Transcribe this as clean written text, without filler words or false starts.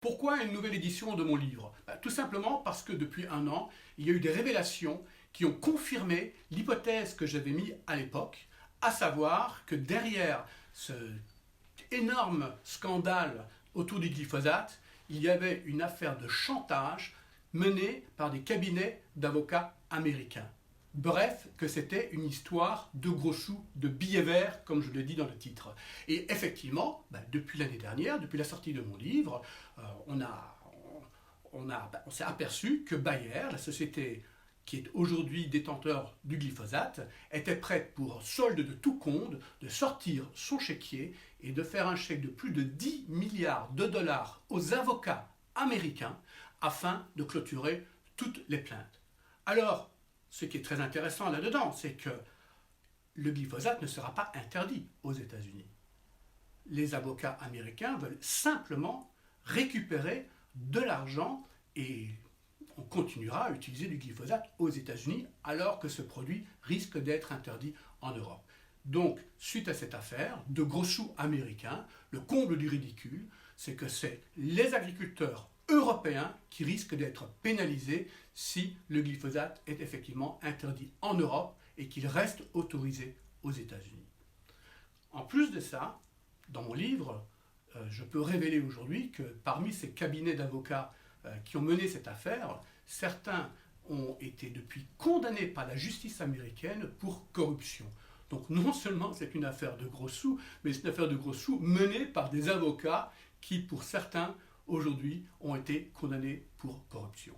Pourquoi une nouvelle édition de mon livre? Tout simplement parce que depuis un an, il y a eu des révélations qui ont confirmé l'hypothèse que j'avais mise à l'époque, à savoir que derrière ce énorme scandale autour du glyphosate, il y avait une affaire de chantage menée par des cabinets d'avocats américains. Bref, que c'était une histoire de gros sous, de billets verts, comme je le dis dans le titre. Et effectivement, depuis l'année dernière, depuis la sortie de mon livre, on s'est aperçu que Bayer, la société qui est aujourd'hui détenteur du glyphosate, était prête pour solde de tout compte de sortir son chéquier et de faire un chèque de plus de 10 milliards de dollars aux avocats américains afin de clôturer toutes les plaintes. Alors, ce qui est très intéressant là-dedans, c'est que le glyphosate ne sera pas interdit aux États-Unis. Les avocats américains veulent simplement récupérer de l'argent et on continuera à utiliser du glyphosate aux États-Unis alors que ce produit risque d'être interdit en Europe. Donc, suite à cette affaire de gros sous américains, le comble du ridicule, c'est que c'est les agriculteurs européens qui risquent d'être pénalisés si le glyphosate est effectivement interdit en Europe et qu'il reste autorisé aux États-Unis. En plus de ça, dans mon livre, je peux révéler aujourd'hui que parmi ces cabinets d'avocats qui ont mené cette affaire, certains ont été depuis condamnés par la justice américaine pour corruption. Donc non seulement c'est une affaire de gros sous, mais c'est une affaire de gros sous menée par des avocats qui, pour certains, aujourd'hui, ont été condamnés pour corruption.